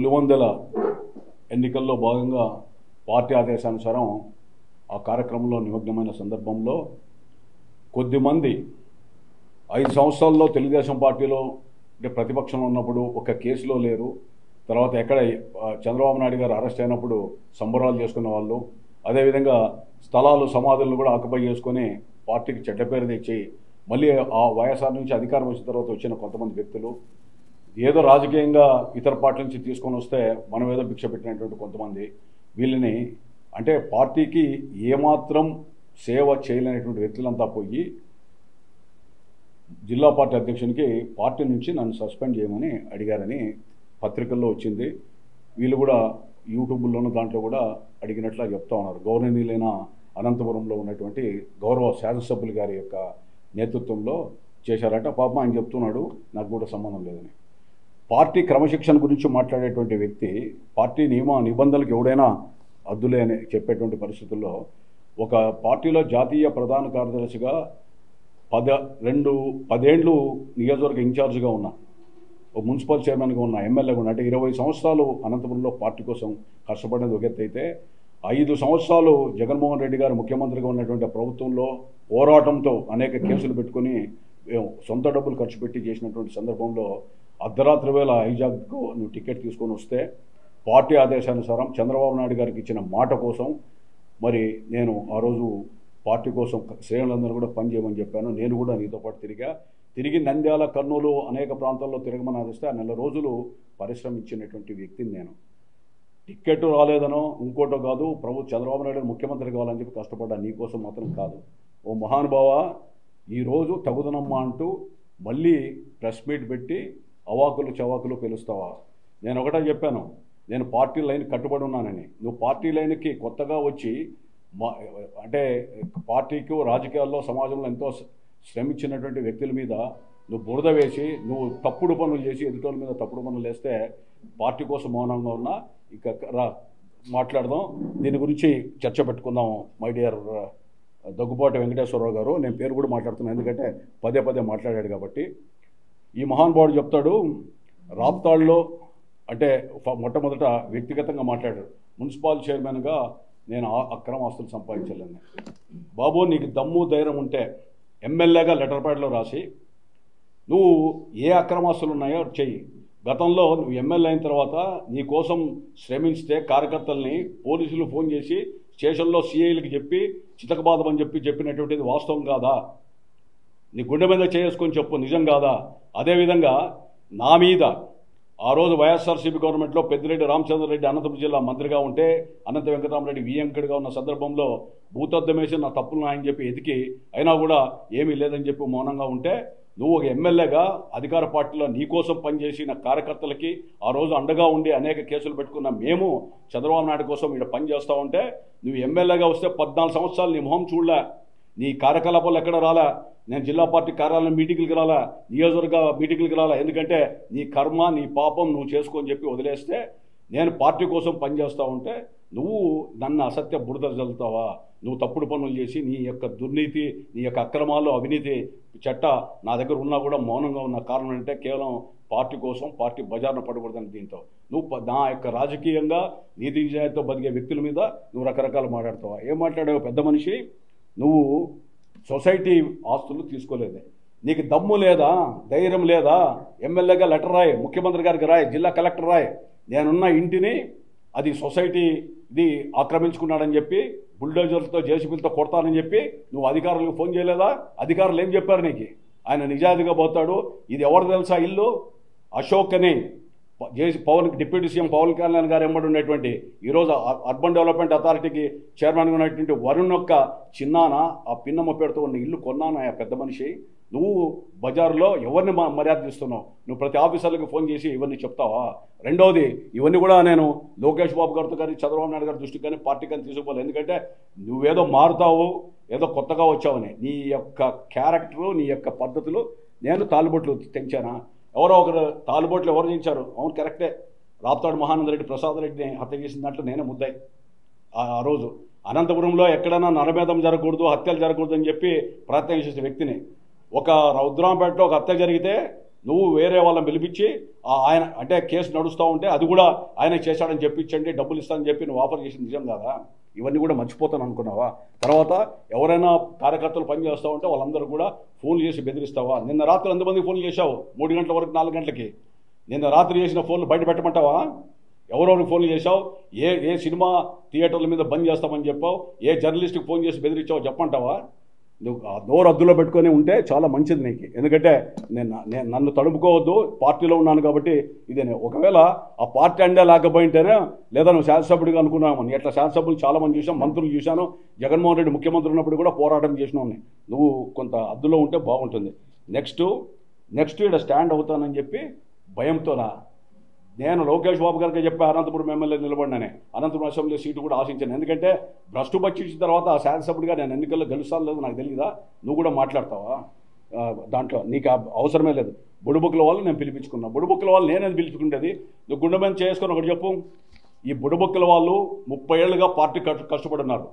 పులివెందుల ఎన్నికల్లో భాగంగా పార్టీ ఆదేశానుసారం ఆ కార్యక్రమంలో నిమగ్నమైన సందర్భంలో కొద్దిమంది 5 సంవత్సరాల్లో తెలుగుదేశం పార్టీలో అంటే ప్రతిపక్షంలో ఉన్నప్పుడు ఒక కేసులో లేరు, తర్వాత ఎక్కడ చంద్రబాబు నాయుడు గారు అరెస్ట్ అయినప్పుడు సంబరాలు చేసుకున్న వాళ్ళు, అదేవిధంగా స్థలాలు సమాధులను కూడా ఆక్యుపై చేసుకొని పార్టీకి చెడ్డ పేరు తెచ్చి మళ్ళీ ఆ వైఎస్ఆర్ నుంచి అధికారం వచ్చిన తర్వాత వచ్చిన కొంతమంది వ్యక్తులు ఏదో రాజకీయంగా ఇతర పార్టీ నుంచి తీసుకొని వస్తే మనం ఏదో భిక్ష పెట్టినటువంటి కొంతమంది వీళ్ళని అంటే పార్టీకి ఏమాత్రం సేవ చేయలేనటువంటి వ్యక్తులంతా పోయి జిల్లా పార్టీ అధ్యక్షునికి పార్టీ నుంచి నన్ను సస్పెండ్ చేయమని అడిగారని పత్రికల్లో వచ్చింది. వీళ్ళు కూడా యూట్యూబ్లోనూ దాంట్లో కూడా అడిగినట్లా చెప్తా ఉన్నారు. గౌరవనీయులైన అనంతపురంలో ఉన్నటువంటి గౌరవ శాసనసభ్యులు గారి యొక్క నేతృత్వంలో చేశారట. పాపం ఆయన చెప్తున్నాడు నాకు కూడా సంబంధం లేదని. పార్టీ క్రమశిక్షణ గురించి మాట్లాడేటువంటి వ్యక్తి పార్టీ నియమ నిబంధనలకు ఎవడైనా అద్దులే అని చెప్పేటువంటి పరిస్థితుల్లో ఒక పార్టీలో జాతీయ ప్రధాన కార్యదర్శిగా 10 ఏళ్ళు నియోజకవర్గ ఇన్ఛార్జిగా ఉన్నా, ఒక మున్సిపల్ చైర్మన్గా ఉన్న, ఎమ్మెల్యేగా ఉన్న, అంటే 20 సంవత్సరాలు అనంతపురంలో పార్టీ కోసం కష్టపడేది ఒక ఎత్తు అయితే 5 సంవత్సరాలు జగన్మోహన్ రెడ్డి గారు ముఖ్యమంత్రిగా ఉన్నటువంటి ప్రభుత్వంలో పోరాటంతో అనేక కేసులు పెట్టుకుని సొంత డబ్బులు ఖర్చు పెట్టి చేసినటువంటి సందర్భంలో అర్ధరాత్రి వేళ హైజాక్కు నువ్వు టికెట్ తీసుకొని వస్తే పార్టీ ఆదేశానుసారం చంద్రబాబు నాయుడు గారికి ఇచ్చిన మాట కోసం మరి నేను ఆ రోజు పార్టీ కోసం శ్రేణులందరూ కూడా పనిచేయమని చెప్పాను. నేను కూడా నీతో పాటు తిరిగి నంద్యాల, కర్నూలు అనేక ప్రాంతాల్లో తిరగమని ఆదిస్తే ఆ 4 రోజులు పరిశ్రమించినటువంటి వ్యక్తిని నేను. టికెట్ రాలేదనో ఇంకోటో కాదు, చంద్రబాబు నాయుడు ముఖ్యమంత్రి కావాలని చెప్పి కష్టపడ్డా, నీకోసం మాత్రం కాదు. ఓ మహానుభావ, ఈరోజు తగుదనమ్మా అంటూ మళ్ళీ ప్రెస్ మీట్ పెట్టి అవాకులు చవాకులు పిలుస్తావా? నేను ఒకటే చెప్పాను, నేను పార్టీ లైన్ కట్టుబడి ఉన్నానని. నువ్వు పార్టీ లైన్కి కొత్తగా వచ్చి అంటే పార్టీకి రాజకీయాల్లో సమాజంలో ఎంతో శ్రమించినటువంటి వ్యక్తుల మీద నువ్వు బురద వేసి నువ్వు తప్పుడు పనులు చేసి ఎదుటోళ్ళ మీద తప్పుడు పనులు వేస్తే పార్టీ కోసం మౌనంగా ఉన్నా. ఇక మాట్లాడదాం, దీని గురించి చర్చ పెట్టుకుందాం. మై డియర్ దగ్గుబాటి వెంకటేశ్వరరావు గారు, నేను పేరు కూడా మాట్లాడుతున్నాను ఎందుకంటే పదే మాట్లాడాడు కాబట్టి. ఈ మహానుభావుడు చెప్తాడు, రాప్తాడులో అంటే మొట్టమొదట వ్యక్తిగతంగా మాట్లాడాడు. మున్సిపల్ చైర్మన్గా నేను అక్రమ ఆస్తులు సంపాదించాలని. బాబు, నీకు దమ్ము ధైర్యం ఉంటే ఎమ్మెల్యేగా లెటర్ ప్యాడ్లో రాసి నువ్వు ఏ అక్రమాస్తులు ఉన్నాయో చెయ్యి. గతంలో నువ్వు ఎమ్మెల్యే అయిన తర్వాత నీ కోసం శ్రమించితే కార్యకర్తల్ని పోలీసులు ఫోన్ చేసి స్టేషన్లో సిఐలకు చెప్పి చితకబాదమని చెప్పినటువంటిది వాస్తవం కాదా? నీ గుండె మీద చేసుకొని చెప్పు, నిజం కాదా? అదేవిధంగా నా మీద ఆ రోజు వైఎస్ఆర్సీపీ గవర్నమెంట్లో పెద్దిరెడ్డి రామచంద్రరెడ్డి అనంతపురం జిల్లా మంత్రిగా ఉంటే అనంత వెంకటరామరెడ్డి విఎంకడిగా ఉన్న సందర్భంలో భూతద్దం వేసి నా తప్పులు ఆయన చెప్పి ఎతికి అయినా కూడా ఏమీ లేదని చెప్పి మౌనంగా ఉంటే, నువ్వు ఒక ఎమ్మెల్యేగా అధికార పార్టీలో నీకోసం పనిచేసిన కార్యకర్తలకి ఆ రోజు అండగా ఉండి అనేక కేసులు పెట్టుకున్న మేము చంద్రబాబు నాయుడు కోసం ఇక్కడ పని చేస్తూ ఉంటే, నువ్వు ఎమ్మెల్యేగా వస్తే 14 సంవత్సరాలు నీ మొహం చూడలే, నీ కార్యకలాపాలు ఎక్కడ రాలే, నేను జిల్లా పార్టీ కార్యాలయం మీటింగ్లకు రాలా, నియోజకవర్గ మీటింగ్లకు రాలా. ఎందుకంటే నీ కర్మ నీ పాపం నువ్వు చేసుకొని చెప్పి వదిలేస్తే నేను పార్టీ కోసం పనిచేస్తూ ఉంటే నువ్వు నన్ను అసత్య బురద చల్లుతావా? నువ్వు తప్పుడు పనులు చేసి నీ యొక్క దుర్నీతి, నీ యొక్క అక్రమాలు, అవినీతి చట్ట నా దగ్గర ఉన్నా కూడా మౌనంగా ఉన్న కారణం అంటే కేవలం పార్టీ కోసం పార్టీ బజార్ను పడకూడదని. దీంతో నువ్వు నా యొక్క రాజకీయంగా నీతి నిజాయితీతో బతికే వ్యక్తుల మీద నువ్వు రకరకాలు మాట్లాడతావా? ఏం మాట్లాడావు పెద్ద మనిషి? నువ్వు సొసైటీ ఆస్తులు తీసుకోలేదే, నీకు దమ్ము లేదా, ధైర్యం లేదా? ఎమ్మెల్యేగా లెటర్ రాయి, ముఖ్యమంత్రి గారికి రాయి, జిల్లా కలెక్టర్ రాయి, నేనున్న ఇంటిని అది సొసైటీది ఆక్రమించుకున్నాడని చెప్పి బుల్డోజర్లతో జేసీబీలతో కొడతానని చెప్పి నువ్వు అధికారులకు ఫోన్ చేయలేదా? అధికారులు ఏం చెప్పారు నీకు? ఆయన నిజాయితీగా పోతాడు. ఇది ఎవరు తెలుసా? ఇల్లు అశోక్ అని డిప్యూటీ సీఎం పవన్ కళ్యాణ్ గారు ఎమ్మడి ఉన్నటువంటి ఈరోజు అర్బన్ డెవలప్మెంట్ అథారిటీకి చైర్మన్గా ఉన్నటువంటి వరుణ్ యొక్క చిన్నాన ఆ పిన్నమ్మ పేరుతో ఉన్న ఇల్లు కొన్నాను. ఆ పెద్ద మనిషి, నువ్వు బజారులో ఎవరిని మర్యాద ఇస్తున్నావు? నువ్వు ప్రతి ఆఫీసర్లకు ఫోన్ చేసి ఇవన్నీ చెప్తావా? రెండవది, ఇవన్నీ కూడా నేను లోకేష్ బాబు గారితో కానీ చంద్రబాబు నాయుడు గారి దృష్టికి కానీ పార్టీ కానీ తీసుకోవాలి. ఎందుకంటే నువ్వేదో మారుతావు, ఏదో కొత్తగా వచ్చావని. నీ యొక్క క్యారెక్టరు, నీ యొక్క పద్ధతులు నేను తాలిబొట్లు తెంచానా? ఎవరో ఒకరు తాలిబొట్లు ఎవరు చేయించారు? అవును, కరెక్టే. రాప్తాడు మహానందరెడ్డి ప్రసాద్ రెడ్డిని హత్య చేసిన దాంట్లో నేనే ముద్దాయి. ఆ రోజు అనంతపురంలో ఎక్కడైనా నరమేధం జరగకూడదు, హత్యలు జరగకూడదు అని చెప్పి ప్రయత్నం చేసే వ్యక్తిని. ఒక రుద్రాంపేటలో ఒక హత్య జరిగితే నువ్వు వేరే వాళ్ళని పిలిపించి ఆయన అంటే కేసు నడుస్తూ ఉంటే అది కూడా ఆయన చేశాడని చెప్పించండి, డబ్బులు ఇస్తానని చెప్పి నువ్వు ఆఫర్ చేసింది నిజం కాదా? ఇవన్నీ కూడా మర్చిపోతాను అనుకున్నావా? తర్వాత ఎవరైనా కార్యకర్తలు పని చేస్తూ ఉంటే వాళ్ళందరూ కూడా ఫోన్లు చేసి బెదిరిస్తావా? నిన్న రాత్రి ఎంతమంది ఫోన్లు చేశావు? 3 గంటల వరకు 4 గంటలకి. నిన్న రాత్రి చేసిన ఫోన్లు బయట పెట్టమంటావా? ఎవరెవరికి ఫోన్లు చేశావు? ఏ సినిమా థియేటర్ల మీద బంద్ చేస్తామని చెప్పావు? ఏ జర్నలిస్ట్కి ఫోన్ చేసి బెదిరించావు చెప్పంటావా? నువ్వు నోరు అద్దులో పెట్టుకొని ఉంటే చాలా మంచిది నీకు. ఎందుకంటే నన్ను తడుపుకోవద్దు, పార్టీలో ఉన్నాను కాబట్టి ఇదే. ఒకవేళ ఆ పార్టీ అండే లేకపోయింటేనే లేదా నువ్వు శాసనసభ్యుడిగా అనుకున్నామని. ఎట్లా శాసనసభ్యులు చాలామంది చూసాం, మంత్రులు చూశాను. జగన్మోహన్ రెడ్డి ముఖ్యమంత్రి ఉన్నప్పుడు కూడా పోరాటం చేసినావు. నువ్వు కొంత అద్దులో ఉంటే బాగుంటుంది. నెక్స్ట్ ఇక్కడ స్టాండ్ అవుతానని చెప్పి భయంతోనా? నేను లోకేష్ బాబు గారికి చెప్పి అనంతపురం ఎమ్మెల్యే నిలబడినానే, అనంతపురం అసెంబ్లీ సీటు కూడా ఆశించాను. ఎందుకంటే భ్రష్టు పట్టించిన తర్వాత ఆ శాసనసభ్యుడిగా నేను ఎన్నికల్లో గెలుస్తాను లేదు నాకు తెలియదా? నువ్వు కూడా మాట్లాడతావా దాంట్లో? నీకు అవసరమే లేదు. బుడుబుక్కుల వాళ్ళు నేను పిలిపించుకున్నా. బుడుబుక్కుల వాళ్ళు నేనేది పిలుచుకుంటేది? నువ్వు గుండె మీద చేసుకొని ఒకటి చెప్పు. ఈ బుడుబుక్కుల వాళ్ళు 30 ఏళ్ళుగా పార్టీ కష్టపడున్నారు.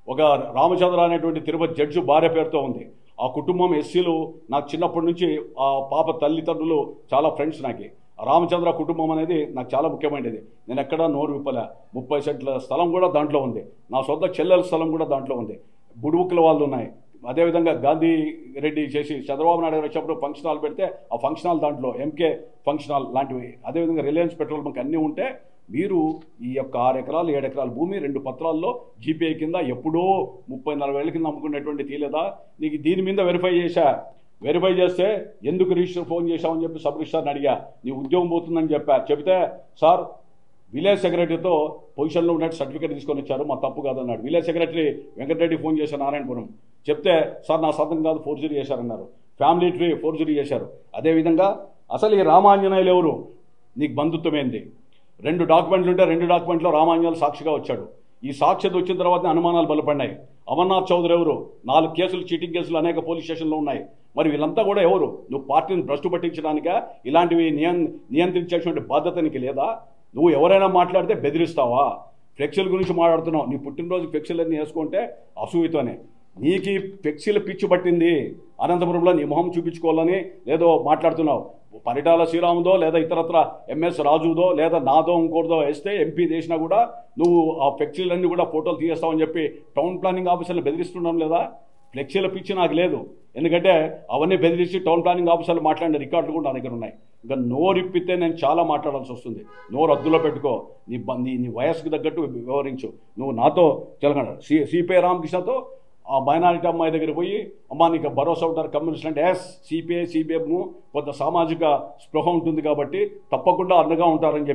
ఒక రామచంద్ర అనేటువంటి తిరుపతి జడ్జి భార్య పేరుతో ఉంది. ఆ కుటుంబం ఎస్సీలు. నాకు చిన్నప్పటి నుంచి ఆ పాప తల్లిదండ్రులు చాలా ఫ్రెండ్స్. నాకు రామచంద్ర కుటుంబం అనేది నాకు చాలా ముఖ్యమైనది. నేను ఎక్కడా నోరు విప్పలే. 30 సెంట్ల స్థలం కూడా దాంట్లో ఉంది. నా సొంత చెల్లెల స్థలం కూడా దాంట్లో ఉంది. బుడుబుక్కుల వాళ్ళు ఉన్నాయి. అదేవిధంగా గాంధీ రెడ్డి చేసి చంద్రబాబు నాయుడు గారు వచ్చినప్పుడు ఫంక్షన్ హాల్ పెడితే ఆ ఫంక్షన్ హాల్ దాంట్లో ఎంకే ఫంక్షన్ హాల్ లాంటివి, అదేవిధంగా రిలయన్స్ పెట్రోల్ బంక్ అన్నీ ఉంటే మీరు ఈ యొక్క 6 ఎకరాలు 7 ఎకరాల భూమి 2 పత్రాల్లో జీపీఐ కింద ఎప్పుడో 30-40 ఏళ్ళ కింద అమ్ముకునేటువంటి తీలేదా? నీకు దీని మీద వెరిఫై చేస్తే ఎందుకు రిజిస్టర్ ఫోన్ చేశామని చెప్పి సబ్ రిజిస్టర్ని అడిగా. నీ ఉద్యోగం పోతుందని చెప్తే సార్ విలేజ్ సెక్రటరీతో పొజిషన్లో ఉన్నట్టు సర్టిఫికేట్ తీసుకొని వచ్చారు, మా తప్పు కాదన్నాడు. విలేజ్ సెక్రటరీ వెంకటరెడ్డి ఫోన్ చేశారు నారాయణపురం, చెప్తే సార్ నా సొంతం కాదు ఫోర్జరీ చేశారన్నారు. ఫ్యామిలీ ట్రీ ఫోర్జరీ చేశారు. అదేవిధంగా అసలు ఈ రామాంజనేయులు ఎవరు? నీకు బంధుత్వం ఏంది? 2 డాక్యుమెంట్లు ఉంటే 2 డాక్యుమెంట్లో రామాంజనేయులు సాక్షిగా వచ్చాడు. ఈ సాక్ష్యత వచ్చిన తర్వాత అనుమానాలు బలపడినాయి. అమర్నాథ్ చౌదరి ఎవరు? 4 కేసులు, చీటింగ్ కేసులు అనేక పోలీస్ స్టేషన్లో ఉన్నాయి. మరి వీళ్ళంతా కూడా ఎవరు? నువ్వు పార్టీని భ్రష్టు పట్టించడానికా? ఇలాంటివి నియంత్రించేటువంటి బాధ్యత నీకు లేదా? నువ్వు ఎవరైనా మాట్లాడితే బెదిరిస్తావా? ఫ్లెక్సీల గురించి మాట్లాడుతున్నావు. నీ పుట్టినరోజు ఫ్లెక్సీలన్నీ వేసుకుంటే అసూయతోనే. నీకు ఈ ఫ్లెక్సీల పిచ్చి పట్టింది. అనంతపురంలో నీ మొహం చూపించుకోవాలని లేదో మాట్లాడుతున్నావు. పరిటాల శ్రీరాముదో లేదా ఇతరత్ర ఎంఎస్ రాజుదో లేదా నాదో ఇంకోటిదో వేస్తే ఎంపీ చేసినా కూడా నువ్వు ఆ ఫ్లెక్సీలన్నీ కూడా ఫోటోలు తీసేస్తావని చెప్పి టౌన్ ప్లానింగ్ ఆఫీసర్లు బెదిరిస్తున్నాం లేదా? ఫ్లెక్సీల పిచ్చి నాకు లేదు. ఎందుకంటే అవన్నీ బెదిరించి టౌన్ ప్లానింగ్ ఆఫీసర్లు మాట్లాడిన రికార్డులు కూడా నా దగ్గర ఉన్నాయి. ఇంకా నోరు ఇప్పితే నేను చాలా మాట్లాడాల్సి వస్తుంది. నోరు అద్దులో పెట్టుకో. నీ వయస్సుకు తగ్గట్టు వివరించు. నువ్వు నాతో తెలంగాణ సిపిఐ రామకృష్ణతో ఆ మైనారిటీ అమ్మాయి దగ్గర పోయి అమ్మా నీకు భరోసా ఉంటారు కమ్యూనిస్ట్ అంటే సిపిఐఎం కొంత సామాజిక స్పృహ ఉంటుంది కాబట్టి తప్పకుండా అండగా ఉంటారని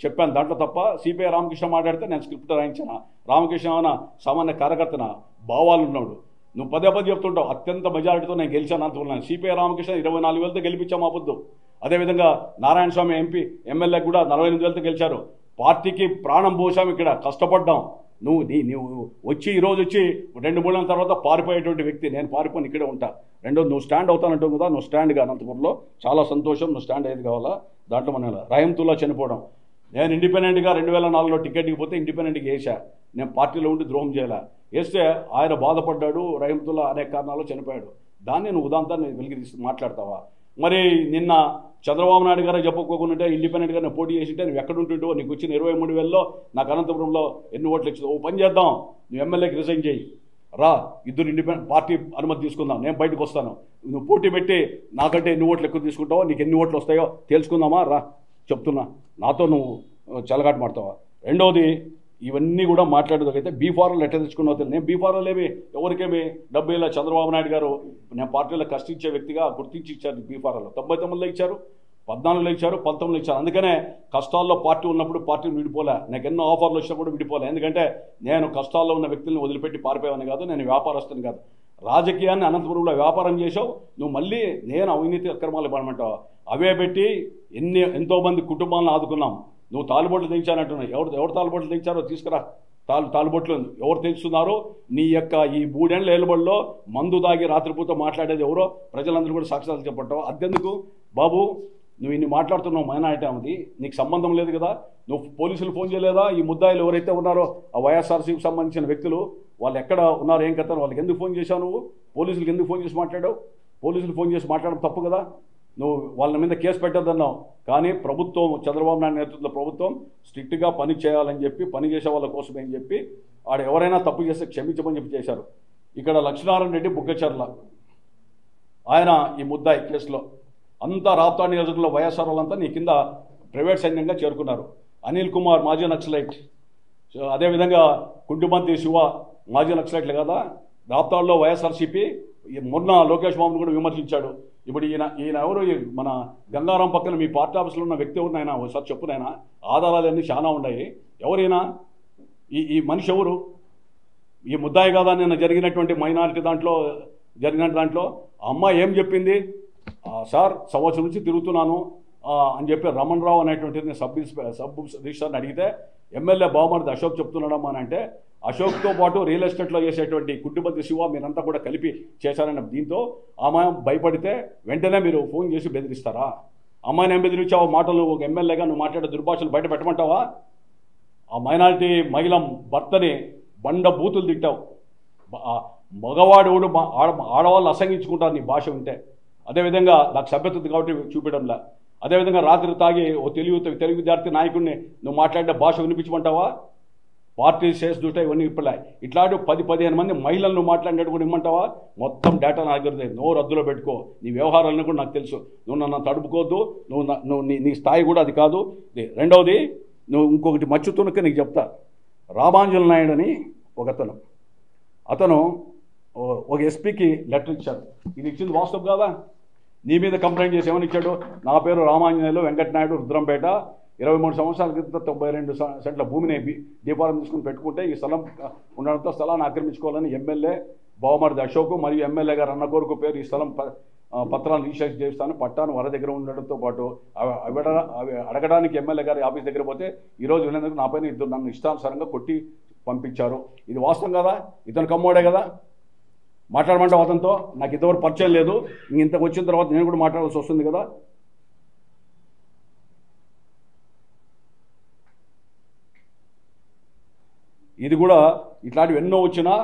చెప్పాను. దాంట్లో తప్ప సిపిఐ రామకృష్ణ మాట్లాడితే నేను స్క్రిప్ట్ రాయించాను. రామకృష్ణ ఏమైనా సామాన్య కార్యకర్తన భావాలు ఉన్నాడు. నువ్వు పదే చెప్తుంటావు అత్యంత మెజారిటీతో నేను గెలిచాను అనుకున్నాను. సిపిఐ రామకృష్ణ 24 వేలతో గెలిపించాము ఆ పొద్దు. అదేవిధంగా నారాయణ స్వామి ఎమ్మెల్యే కూడా 48 వేలతో గెలిచారు. పార్టీకి ప్రాణం పోసాం, ఇక్కడ కష్టపడ్డాం. నువ్వు వచ్చి ఈరోజు వచ్చి 2-3 నెలల తర్వాత పారిపోయేటువంటి వ్యక్తి. నేను పారిపోయి ఇక్కడే ఉంటా. రెండోది నువ్వు స్టాండ్ అవుతానంటావు కదా, నువ్వు స్టాండ్గా అనంతపురంలో చాలా సంతోషం. నువ్వు స్టాండ్ అయ్యేది కావాలా? దాంట్లో మన రహంతుల్లా చనిపోవడం. నేను ఇండిపెండెంట్గా 2004లో టికెట్కి పోతే ఇండిపెండెంట్గా వేసా. నేను పార్టీలో ఉండి ద్రోహం చేయాల. వేస్తే ఆయన బాధపడ్డాడు, రహంతుల్లా అనేక కారణాలు చనిపోయాడు. దాన్ని నువ్వు ఉదాంతాన్ని వెలికి తీసి మాట్లాడతావా? మరి నిన్న చంద్రబాబు నాయుడు గారు చెప్పుకోకుండా ఇండిపెండెంట్గా నేను పోటీ చేసింటే నువ్వు ఎక్కడ ఉంటుంటో? నీకు వచ్చిన 23 వేలలో నాకు అనంతపురంలో ఎన్ని ఓట్లు ఇచ్చింది? ఓ పని చేద్దాం, నువ్వు ఎమ్మెల్యేకి రిజైన్ చేయి, రా, ఇద్దరు ఇండిపెండెంట్ పార్టీ అనుమతి తీసుకుందాం, నేను బయటకు వస్తాను. నువ్వు పోటీ పెట్టి నాకంటే ఎన్ని ఓట్లు ఎక్కువ తీసుకుంటావో, నీకు ఎన్ని ఓట్లు వస్తాయో తెలుసుకుందామా? రా చెప్తున్నా, నాతో నువ్వు చెలగాట మాడతావా? రెండవది ఇవన్నీ కూడా మాట్లాడేదైతే బీఫారాలు ఎట్లా తెచ్చుకున్నావు? నేను బీఫారాలు ఎవరికేమి 70 చంద్రబాబు నాయుడు గారు నేను పార్టీలో కష్టించే వ్యక్తిగా గుర్తించి ఇచ్చారు. బీఫారాలు 99లో ఇచ్చారు, 14లో ఇచ్చారు, 19లో ఇచ్చారు. అందుకనే కష్టాల్లో పార్టీ ఉన్నప్పుడు పార్టీని విడిపోలే. నాకు ఎన్నో ఆఫర్లు వచ్చినప్పుడు విడిపోలే. ఎందుకంటే నేను కష్టాల్లో ఉన్న వ్యక్తులను వదిలిపెట్టి పారిపోయావని కాదు, నేను వ్యాపారస్తుని కాదు. రాజకీయాన్ని అనంతపురంలో వ్యాపారం చేసావు. నువ్వు మళ్ళీ నేను అవినీతి అక్రమాలు పడమంటావు. అవే పెట్టి ఎంతోమంది కుటుంబాలను ఆదుకున్నాం. నువ్వు తాలుబొట్లు తెచ్చానంటున్నావు. ఎవరు తాలుబొట్లు తెచ్చారో తీసుకురా. తాలుబొట్లు ఎవరు తెచ్చుతున్నారో నీ యొక్క ఈ 3 ఏళ్ల ఏలుబడిలో మందు దాగి రాత్రిపూట మాట్లాడేది ఎవరో ప్రజలందరూ కూడా సాక్ష్యాలు చెప్పట్టావు. అద్దెందుకు బాబు? నువ్వు ఇన్ని మాట్లాడుతున్నావు మైనారిటీ అన్నది నీకు సంబంధం లేదు కదా. నువ్వు పోలీసులు ఫోన్ చేయలేదా? ఈ ముద్దాయిలు ఎవరైతే ఉన్నారో ఆ వైఎస్ఆర్సీకి సంబంధించిన వ్యక్తులు వాళ్ళు ఎక్కడ ఉన్నారు, ఏం కథ? వాళ్ళకి ఎందుకు ఫోన్ చేశావు? నువ్వు పోలీసులకు ఎందుకు ఫోన్ చేసి మాట్లాడావు? పోలీసులు ఫోన్ చేసి మాట్లాడడం తప్పు కదా. నువ్వు వాళ్ళ మీద కేసు పెట్టద్దన్నావు. కానీ ప్రభుత్వం, చంద్రబాబు నాయుడు నేతృత్వంలో ప్రభుత్వం స్ట్రిక్ట్గా పని చేయాలని చెప్పి, పని చేసే వాళ్ళ కోసమే అని చెప్పి ఆడ ఎవరైనా తప్పు చేస్తే క్షమించమని చెప్పి చేశారు. ఇక్కడ లక్ష్మీనారాయణ రెడ్డి బుగ్గచర్ల ఆయన ఈ ముద్దాయి కేసులో అంతా రాప్తాడు నియోజకవర్గంలో వైఎస్ఆర్ వాళ్ళంతా నీ కింద ప్రైవేట్ సైన్యంగా చేరుకున్నారు. అనిల్ కుమార్ మాజీ నక్సలైట్, అదేవిధంగా కుంటుమంతి శివ మాజీ నక్సలైట్లు కదా. రాప్తాడులో వైఎస్ఆర్సీపీ మొన్న లోకేష్ బాబును కూడా విమర్శించాడు. ఇప్పుడు ఈయన ఎవరు, మన గంగారాం పక్కన మీ పార్టీ ఆఫీసులో ఉన్న వ్యక్తి ఎవరినైనా ఒకసారి చెప్పునైనా, ఆధారాలన్నీ చాలా ఉన్నాయి. ఎవరైనా ఈ మనిషి ఎవరు? ఈ ముద్దాయి కాదా నిన్న జరిగినటువంటి మైనారిటీ దాంట్లో అమ్మాయి ఏం చెప్పింది? సార్ సంవత్సరం నుంచి తిరుగుతున్నాను అని చెప్పి రమణ్ రావు అనేటువంటిది సబ్ రిజిస్టర్ని అడిగితే ఎమ్మెల్యే బావమరిది అశోక్ చెప్తున్నాడమ్మా అని అంటే, అశోక్తో పాటు రియల్ ఎస్టేట్లో చేసేటువంటి కుటుంబద్ది శివ మీరంతా కూడా కలిపి చేశారన్న దీంతో అమ్మాయి భయపడితే వెంటనే మీరు ఫోన్ చేసి బెదిరిస్తారా? అమ్మాయిని ఏం బెదిరించావు? మాటలు ఒక ఎమ్మెల్యేగా నువ్వు మాట్లాడే దుర్భాషలు బయట పెట్టమంటావా? ఆ మైనారిటీ మహిళ భర్తని బండ బూతులు తిట్టావు. మగవాడు ఆడవాళ్ళు అసంగించుకుంటారు నీ భాష ఉంటే. అదేవిధంగా నాకు సభ్యత కాబట్టి చూపించడంలా. అదేవిధంగా రాత్రి తాగి ఓ తెలుగు విద్యార్థి నాయకుడిని నువ్వు మాట్లాడిన భాష వినిపించమంటావా? పార్టీ చేసి చూస్తే ఇవన్నీ ఇప్పలే. ఇట్లాంటి 10-15 మంది మహిళలను మాట్లాడినట్టు కూడా ఇమ్మంటావా? మొత్తం డేటా నా దగ్గర, నువ్వు రద్దులో పెట్టుకో. నీ వ్యవహారాలను కూడా నాకు తెలుసు. నువ్వు నన్ను తడుపుకోవద్దు. నువ్వు నీ స్థాయి కూడా అది కాదు. రెండవది, నువ్వు ఇంకొకటి మచ్చుతునక నీకు చెప్తా. రామాంజల్ నాయుడు అని అతను ఒక ఎస్పీకి లెటర్ ఇచ్చాడు. ఇది ఇచ్చింది వాస్తవం కాదా? నీ మీద కంప్లైంట్ చేసి ఏమని ఇచ్చాడు? నా పేరు రామాంజనేయులు వెంకటనాయుడు, రుద్రంపేట, 23 సంవత్సరాల క్రితం 92 సెంట్ల భూమిని దీపారం తీసుకుని పెట్టుకుంటే ఈ స్థలం ఉండడంతో స్థలాన్ని ఆక్రమించుకోవాలని ఎమ్మెల్యే బావమరిది అశోక్ మరియు ఎమ్మెల్యే గారు అన్న కొరకు పేరు ఈ స్థలం పత్రాలు రిజిస్టర్ చేస్తాను, పట్టాను వర దగ్గర ఉండడంతో పాటు అవి అడగడానికి ఎమ్మెల్యే గారి ఆఫీస్ దగ్గర పోతే ఈరోజు వెళ్ళేందుకు నా పైన ఇద్దరు నన్ను ఇష్టానుసారంగా కొట్టి పంపించారు. ఇది వాస్తవం కదా? ఇతను కమ్మోడే కదా? మాట్లాడమంటావు అతనితో? నాకు ఇంతవరకు పరిచయం లేదు. ఇంతకు వచ్చిన తర్వాత నేను కూడా మాట్లాడాల్సి వస్తుంది కదా. ఇది కూడా ఇట్లాంటివి ఎన్నో వచ్చినా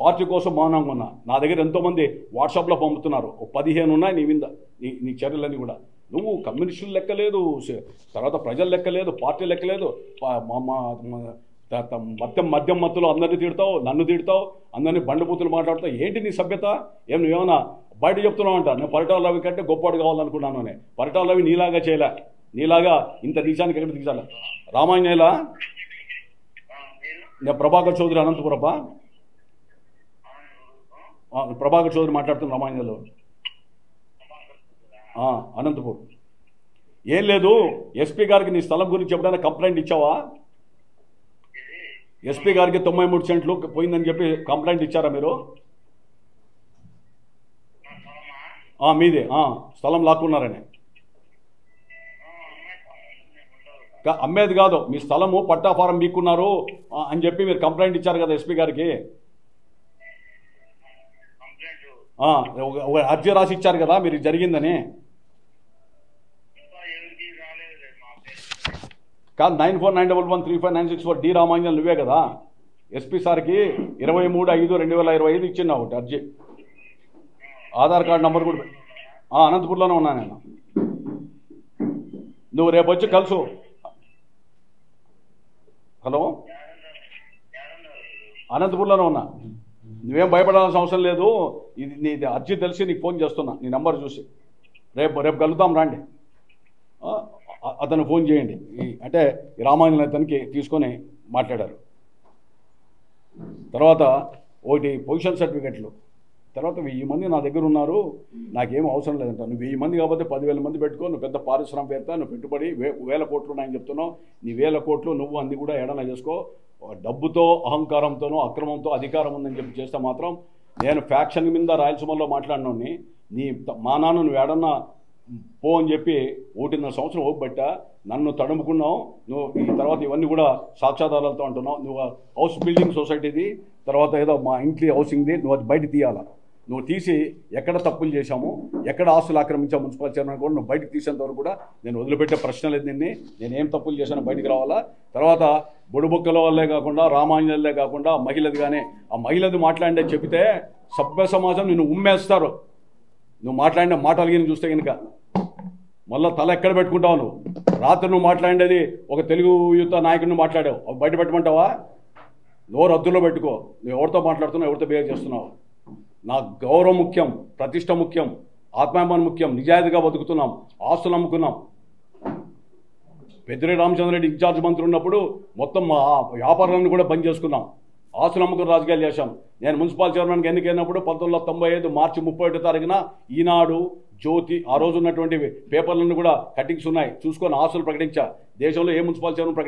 పార్టీ కోసం మౌనంగా ఉన్నా. నా దగ్గర ఎంతోమంది వాట్సాప్లో పంపుతున్నారు. 15 ఉన్నాయి నీ మీద, నీ చర్యలన్నీ కూడా. నువ్వు కమ్యూనిస్టులు లెక్కలేదు, తర్వాత ప్రజలు లెక్కలేదు, పార్టీ లెక్కలేదు. మద్యం మత్తులో అందరినీ తిడతావు, నన్ను తిడతావు, అందరినీ బండబూతులు మాట్లాడతావు. ఏంటి నీ సభ్యత? నువ్వేమన్నా బయట చెప్తున్నావు అంట. నేను పరిటాల రవి కంటే గొప్పవాడు కావాలనుకున్నాను అని. పరిటాల రవి నీలాగా చేయలే. నీలాగా ఇంత దేశానికి ఎక్కడ దిగాల? రామాంజనేయులా? నేను ప్రభాకర్ చౌదరి అనంతపురప్ప. ప్రభాకర్ చౌదరి మాట్లాడుతున్నా రామాంజనేయులు అనంతపూర్. ఏం లేదు, ఎస్పీ గారికి నీ స్థలం గురించి ఎప్పుడైనా కంప్లైంట్ ఇచ్చావా? ఎస్పీ గారికి 93 సెంట్లు పోయిందని చెప్పి కంప్లైంట్ ఇచ్చారా మీరు? మీదే స్థలం లాక్కున్నారని. అమ్మేది కాదు, మీ స్థలము పట్టా ఫారం మీకున్నారు అని చెప్పి మీరు కంప్లైంట్ ఇచ్చారు కదా ఎస్పీ గారికి. అర్జీ రాసి ఇచ్చారు కదా మీరు జరిగిందని. కాదు, 9491135964 డి రామాంజన్ నువ్వే కదా ఎస్పీ సార్కి 23/5/2025 ఇచ్చిన ఒకటి అర్జీ. ఆధార్ కార్డు నంబర్ కూడా అనంతపూర్లోనే ఉన్నా నేను. నువ్వు రేపు వచ్చి కలుసు. హలో, అనంతపూర్లోనే ఉన్నా. నువ్వేం భయపడాల్సిన అవసరం లేదు. ఇది నీ అర్జీ తెలిసి నీకు ఫోన్ చేస్తున్నా, నీ నెంబర్ చూసి. రేపు కలుద్దాం రండి. అతను ఫోన్ చేయండి అంటే రామాంజన్ అతనికి తీసుకొని మాట్లాడారు. తర్వాత ఒకటి పొజిషన్ సర్టిఫికెట్లు. తర్వాత 1000 మంది నా దగ్గర ఉన్నారు, నాకేం అవసరం లేదంట. నువ్వు 1000 మంది కాబట్టి 10,000 మంది పెట్టుకో. నువ్వు పెద్ద పారిశ్రామికవేత్త, నువ్వు పెట్టుబడి 1000 కోట్లు ఉన్నాయని చెప్తున్నావు. నీ 1000 కోట్లు నువ్వు అన్ని కూడా ఎడన చేసుకో. డబ్బుతో, అహంకారంతోనో, అక్రమంతో అధికారం ఉందని చెప్పి చేస్తే మాత్రం నేను ఫ్యాక్షన్ మీద రాయలసీమలో మాట్లాడినోని మా నాన్న నువ్వు ఏడన్నా పో అని చెప్పి 1.5 సంవత్సరం ఓపిబట్ట నన్ను తడుముకున్నావు. నువ్వు ఈ తర్వాత ఇవన్నీ కూడా సాక్ష్యాధారాలతో అంటున్నావు. నువ్వు హౌస్ బిల్డింగ్ సొసైటీది, తర్వాత ఏదో మా ఇంటి హౌసింగ్ది, నువ్వు అది బయట తీయాలా. నువ్వు తీసి ఎక్కడ తప్పులు చేశాము, ఎక్కడ ఆస్తులు ఆక్రమించాము మున్సిపల్ చైర్మన్ కూడా నువ్వు బయటకు తీసేంత వరకు కూడా నేను వదిలిపెట్టే ప్రశ్న లేదు. నేనేం తప్పులు చేశానో బయటికి రావాలా. తర్వాత బొడుబొక్కల వల్లే కాకుండా, రామాంజనులే కాకుండా మహిళది కానీ ఆ మహిళది మాట్లాడే చెబితే సభ్య సమాజం నిన్ను ఉమ్మేస్తారు. నువ్వు మాట్లాడిన మాటలు చూస్తే కనుక మళ్ళీ తల ఎక్కడ పెట్టుకుంటావు నువ్వు? రాత్రి నువ్వు మాట్లాడేది ఒక తెలుగు యువత నాయకుడిని మాట్లాడావు, అవి బయట పెట్టమంటావా? నోరు అద్దులో పెట్టుకో. నువ్వు ఎవరితో మాట్లాడుతున్నావు, ఎవరితో బిహేవ్ చేస్తున్నావు? నాకు గౌరవం ముఖ్యం, ప్రతిష్ట ముఖ్యం, ఆత్మాభిమానం ముఖ్యం. నిజాయితీగా బతుకుతున్నాం, ఆస్తులు అమ్ముకున్నాం. పెద్దిరెడ్డి రామచంద్రరెడ్డి ఇన్ఛార్జ్ మంత్రి ఉన్నప్పుడు మొత్తం మా వ్యాపారాలను కూడా బంద్ చేసుకున్నాం, ఆస్తులు అమ్ముకుని రాజకీయాలు చేశాం. నేను మున్సిపల్ చైర్మన్కి ఎన్నికైనప్పుడు 1995 మార్చి 31 తారీఖున ఈనాడు, జ్యోతి, ఆ రోజు ఉన్నటువంటి పేపర్లను కూడా కట్టింగ్స్ ఉన్నాయి, చూసుకొని ఆస్తులు ప్రకటించా. దేశంలో ఏ మున్సిపల్ చైర్మన్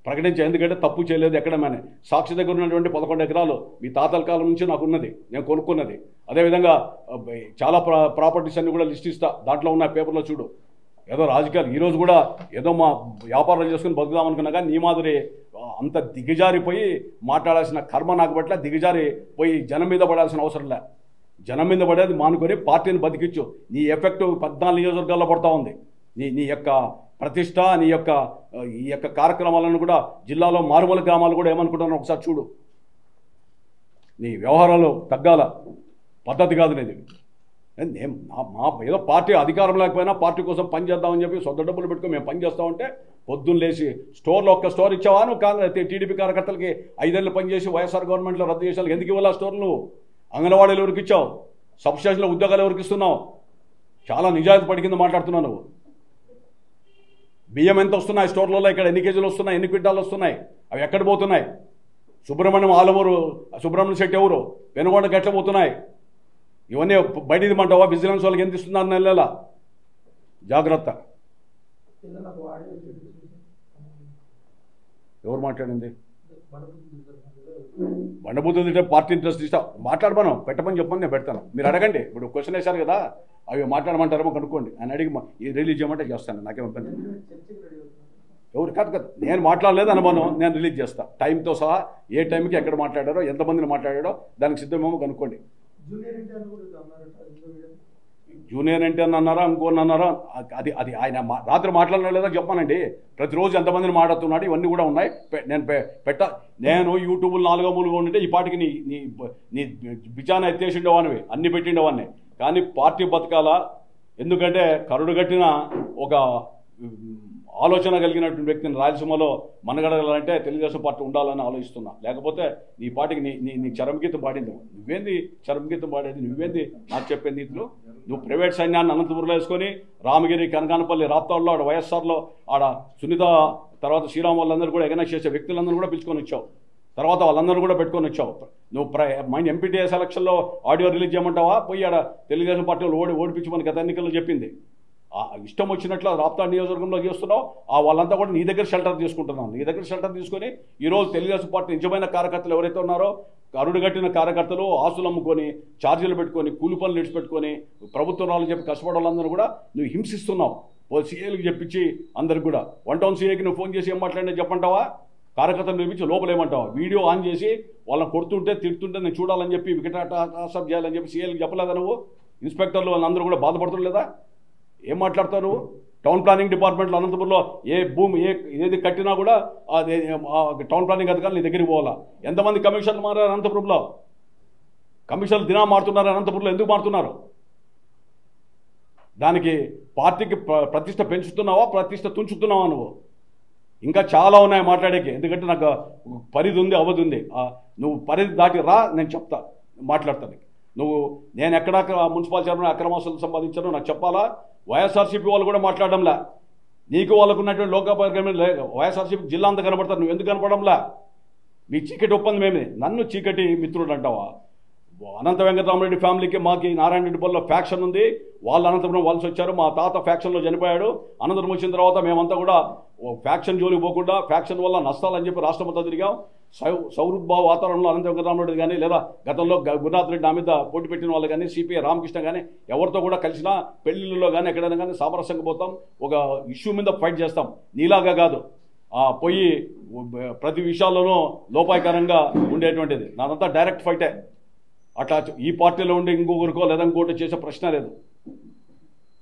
ప్రకటించా, ఎందుకంటే తప్పు చేయలేదు ఎక్కడమని. సాక్షి దగ్గర ఉన్నటువంటి 11 ఎకరాలు మీ తాతల కాలం నుంచి నాకు ఉన్నది, నేను కొనుక్కున్నది. అదేవిధంగా చాలా ప్రాపర్టీస్ అన్ని కూడా లిస్ట్ ఇస్తా, దాంట్లో ఉన్న పేపర్లో చూడు. ఏదో రాజకీయాలు ఈరోజు కూడా ఏదో మా వ్యాపారాలు చేసుకుని బతుకుదాం అనుకున్నా కానీ నీ మాదిరి అంత దిగజారిపోయి మాట్లాడాల్సిన కర్మ నాకు పట్ల, దిగజారి పోయి జనం మీద పడాల్సిన అవసరం లే. జనం మీద పడేది మానుకొని పార్టీని బతికించు. నీ ఎఫెక్ట్ 14 నియోజకవర్గాల్లో పడతా ఉంది. నీ యొక్క ప్రతిష్ట, ఈ యొక్క కార్యక్రమాలను కూడా జిల్లాలో మారుమూల గ్రామాలు కూడా ఏమనుకుంటున్నారో ఒకసారి చూడు. నీ వ్యవహారాలు తగ్గాల, పద్ధతి కాదు లేదు. మా ఏదో పార్టీ అధికారం లేకపోయినా పార్టీ కోసం పని చేద్దామని చెప్పి సొంత డబ్బులు పెట్టుకొని మేము పని చేస్తామంటే పొద్దున్న లేచి స్టోర్లో ఒక్క స్టోర్ ఇచ్చావా నువ్వు? కాంగ్రెస్ టీడీపీ కార్యకర్తలకి 5 ఏళ్ళు పనిచేసి వైఎస్ఆర్ గవర్నమెంట్లో రద్దు చేసాలి, ఎందుకు ఇవ్వాలి ఆ స్టోర్లు? నువ్వు అంగన్వాడీలు ఎవరికి ఇచ్చావు? సబ్స్టేషన్లో ఉద్యోగాలు ఎవరికి ఇస్తున్నావు? చాలా నిజాయితీ పడి కింద మాట్లాడుతున్నావు నువ్వు. బియ్యం ఎంత వస్తున్నాయి స్టోర్లలో? ఇక్కడ ఎన్ని కేజీలు వస్తున్నాయి, ఎన్ని క్వింటాలు వస్తున్నాయి, అవి ఎక్కడ పోతున్నాయి? సుబ్రహ్మణ్యం ఆలమూరు సుబ్రహ్మణ్యం శెట్టి ఎవరు? వెనుగొండకి ఎట్లా పోతున్నాయి? ఇవన్నీ బయట ఇదిమంటావా? విజిలెన్స్ వాళ్ళకి ఎంత ఇస్తున్నారు నెలల? జాగ్రత్త. ఎవరు మాట్లాడింది? బండబూతులు తింటే పార్టీ ఇంట్రెస్ట్ ఇస్తా మాట్లాడమను, పెట్టమని చెప్పమని నేను పెడతాను. మీరు అడగండి. ఇప్పుడు క్వశ్చన్ వేశారు కదా, అవి మాట్లాడమంటారేమో కనుక్కోండి. ఆయన అడిగి రిలీజ్ చేయమంటే చేస్తాను, నాకేం ఇబ్బంది. ఎవరు కాదు కదా, నేను మాట్లాడలేదు అనుమానం, నేను రిలీజ్ చేస్తాను టైంతో సహా. ఏ టైంకి ఎక్కడ మాట్లాడారో, ఎంతమందిని మాట్లాడారో దానికి సిద్ధమేమో కనుక్కోండి. జూనియర్ ఎన్టీ అన్నారా, ఇంకోని అన్నారా, అది ఆయన రాత్రి మాట్లాడలేదా చెప్పానండి. ప్రతిరోజు ఎంతమందిని మాట్లాడుతున్నాడు, ఇవన్నీ కూడా ఉన్నాయి. నేను యూట్యూబ్లో 4 మూలుగా ఉంటే ఈ పాటికి నీ బిచాన ఎత్తేసిండేవానివి, అన్ని పెట్టిండేవాన్ని. కానీ పార్టీ బతకాల, ఎందుకంటే కరుడు కట్టిన ఒక ఆలోచన కలిగినటువంటి వ్యక్తిని రాయలసీమలో మనగడగాలంటే తెలుగుదేశం పార్టీ ఉండాలని ఆలోచిస్తున్నా. లేకపోతే నీ పార్టీకి నీ చరమగీతం పాడింది. నువ్వేంది చరమగీతం పాడేది? నువ్వేంది నాకు చెప్పే నీతులు? నువ్వు ప్రైవేట్ సైన్యాన్ని అనంతపురంలో వేసుకొని రామగిరి, కనకానపల్లి, రాప్తాడులో, ఆడ వైఎస్ఆర్లో, ఆడ సునీత, తర్వాత శ్రీరామ్ వాళ్ళందరూ కూడా ఎగనెక్ట్ చేసే వ్యక్తులందరూ కూడా పిలుచుకొని వచ్చావు. తర్వాత వాళ్ళందరూ కూడా పెట్టుకొని వచ్చావు. నువ్వు ఎంపీటీఎస్ ఎలక్షన్లో ఆడియో రిలీజ్ చేయమంటావా? పోయి ఆడ తెలుగుదేశం పార్టీలో ఓడిపించమని గత ఎన్నికల్లో చెప్పింది. ఇష్టం వచ్చినట్లు రాప్తాడు నియోజకవర్గంలో చేస్తున్నావు. వాళ్ళంతా కూడా నీ దగ్గర షెల్టర్ తీసుకుంటున్నాను. నీ దగ్గర షెల్టర్ తీసుకొని ఈరోజు తెలుగుదేశం పార్టీ నిజమైన కార్యకర్తలు ఎవరైతే ఉన్నారో, కరుడుగట్టిన కార్యకర్తలు ఆస్తులు అమ్ముకొని, ఛార్జీలు పెట్టుకొని, కూలి పనులు ఇడిచిపెట్టుకొని, ప్రభుత్వం వాళ్ళు చెప్పి కష్టపడే వాళ్ళందరూ కూడా నువ్వు హింసిస్తున్నావు. సీఏలకు చెప్పించి అందరికి కూడా 1 టౌన్ సీఏకి నువ్వు ఫోన్ చేసి ఏం మాట్లాడినా చెప్పంటావా? కార్యకర్తలు పిలిపించి లోపలేమంటావా? వీడియో ఆన్ చేసి వాళ్ళని కొడుతుంటే తిడుతుంటే నేను చూడాలని చెప్పి వికటాటాసప్ చేయాలని చెప్పి సీఏలకు చెప్పలేదా నువ్వు? ఇన్స్పెక్టర్లు వాళ్ళందరూ కూడా బాధపడుతుండలేదా? ఏం మాట్లాడతావు నువ్వు? టౌన్ ప్లానింగ్ డిపార్ట్మెంట్లో అనంతపురంలో ఏ భూమి ఏది కట్టినా కూడా టౌన్ ప్లానింగ్ అధికారులు నీ దగ్గరికి పోవాలా? ఎంతమంది కమిషన్లు మారారు అనంతపురంలో? కమిషన్లు దినా మారుతున్నారు అనంతపురంలో, ఎందుకు మారుతున్నారు? దానికి పార్టీకి ప్రతిష్ట పెంచుతున్నావా, ప్రతిష్ట తుంచుతున్నావా నువ్వు? ఇంకా చాలా ఉన్నాయి మాట్లాడేకి. ఎందుకంటే నాకు పరిధి ఉంది, అవధి ఉంది. నువ్వు పరిధి దాటి రా, నేను చెప్తా, మాట్లాడతాను. నేను ఎక్కడ మున్సిపల్ చైర్మన్ అక్రమాస్తులు సంపాదించానో నాకు చెప్పాలా? వైఎస్ఆర్సీపీ వాళ్ళు కూడా మాట్లాడడంలా. నీకు వాళ్ళకు ఉన్నటువంటి లోకాపరికరమైన వైఎస్ఆర్సీపీ జిల్లా అంతా కనబడతారు, నువ్వు ఎందుకు కనపడంలా? మీ చీకటి ఒప్పందం ఏమి? నన్ను చీకటి మిత్రుడు అంటావా? అనంత వెంకటరామరెడ్డి ఫ్యామిలీకి మాకు నారాయణ రెడ్డిపల్లిలో ఫ్యాక్షన్ ఉంది. వాళ్ళు అనంతపురం వలస వచ్చారు. మా తాత ఫ్యాక్షన్లో చనిపోయాడు. అనంతపురం వచ్చిన తర్వాత మేమంతా కూడా ఫ్యాక్షన్ జోలికి పోకుండా, ఫ్యాక్షన్ వల్ల నష్టాలని చెప్పి రాష్ట్రమంతా తిరిగాం. సౌహృద్భావ వాతావరణంలో అనంత వెంకటరామరెడ్డి కానీ, లేదా గతంలో గురునాథ్ రెడ్డి నా మీద పోటీ పెట్టిన వాళ్ళు కానీ, సిపిఐ రామకృష్ణ కానీ, ఎవరితో కూడా కలిసినా పెళ్లిళ్ళలో కానీ ఎక్కడైనా కానీ సామరస్యంగా పోతాం. ఒక ఇష్యూ మీద ఫైట్ చేస్తాం. నీలాగా కాదు పోయి ప్రతి విషయాల్లోనూ లోపాయకరంగా ఉండేటువంటిది. నాదంతా డైరెక్ట్ ఫైటే. అట్లా ఈ పార్టీలో ఉండి ఇంకొకరికో లేదా ఇంకోటి చేసే ప్రశ్న లేదు.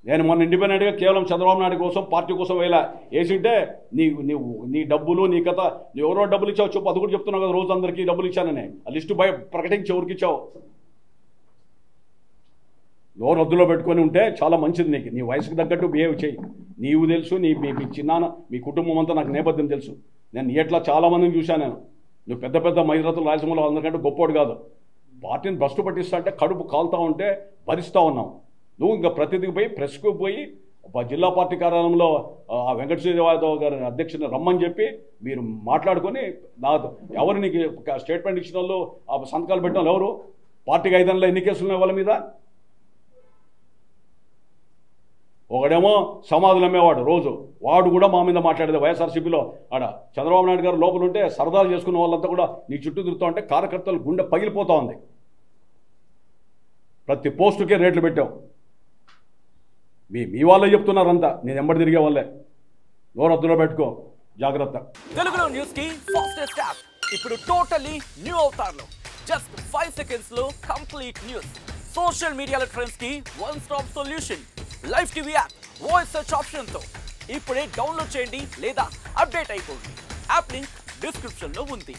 నేను మొన్న ఇండిపెండెంట్గా కేవలం చంద్రబాబు నాయుడు కోసం, పార్టీ కోసం వేసింటే నీ డబ్బులు, నీ కథ, నువ్వు ఎవరో డబ్బులు ఇచ్చావు చెప్పు. అది కూడా చెప్తున్నావు కదా, రోజు అందరికీ డబ్బులు ఇచ్చానని. ఆ లిస్టు ప్రకటించి ఎవరికి ఇచ్చావు? నోరు రద్దులో పెట్టుకొని ఉంటే చాలా మంచిది. నీకు నీ వయసుకు తగ్గట్టు బిహేవ్ చేయి. నీవు తెలుసు, మీ చిన్నాన్న, మీ కుటుంబం అంతా నాకు నేపథ్యం తెలుసు. నేను ఎట్లా చాలామందిని చూశాను. నువ్వు పెద్ద పెద్ద మైరతులు రాయలసీమలో అందరికంటే గొప్పోడు కాదు. పార్టీని భ్రష్టు పట్టిస్తా అంటే కడుపు కాలుతా ఉంటే భరిస్తూ ఉన్నావు. నువ్వు ఇంకా ప్రతిదికి పోయి ప్రెస్కు పోయి జిల్లా పార్టీ కార్యాలయంలో ఆ వెంకట శ్రీనివాసరావు గారి అధ్యక్షుని రమ్మని చెప్పి మీరు మాట్లాడుకొని ఎవరు నీకు స్టేట్మెంట్ ఇచ్చిన వాళ్ళు ఆ సంతకాలు పెట్టిన వాళ్ళు ఎవరు? పార్టీకి 5 నెలలు ఎన్ని కేసులు ఉన్నాయి వాళ్ళ మీద? ఒకడేమో సమాధులు అమ్మేవాడు రోజు, వాడు కూడా మా మీద మాట్లాడేది. వైఎస్ఆర్సీపీలో ఆడ చంద్రబాబు నాయుడు గారు లోపల ఉంటే సరదాలు చేసుకున్న వాళ్ళంతా కూడా నీ చుట్టూ తిరుగుతూ ఉంటే కార్యకర్తలు గుండె పగిలిపోతూ ఉంది. ప్రతి పోస్టుకే రేట్లు పెట్టావు. మీ వాళ్ళే చెప్తున్నారంతా, నేను ఎంబడి తిరిగే వాళ్ళే. నోరు అద్దులో పెట్టుకో, జాగ్రత్త. తెలుగులో న్యూస్ కి ఫాస్టెస్ట్ యాప్ ఇప్పుడు టోటల్లీ న్యూ అవతార్లో. జస్ట్ 5 సెకండ్స్ లో కంప్లీట్ న్యూస్. సోషల్ మీడియాలో ట్రెండ్స్ కి one stop solution. Live TV app voice search option తో ఇప్పుడే డౌన్లోడ్ చేయండి లేదా అప్డేట్ అయిపోండి. యాప్ లింక్ డిస్క్రిప్షన్ లో ఉంది.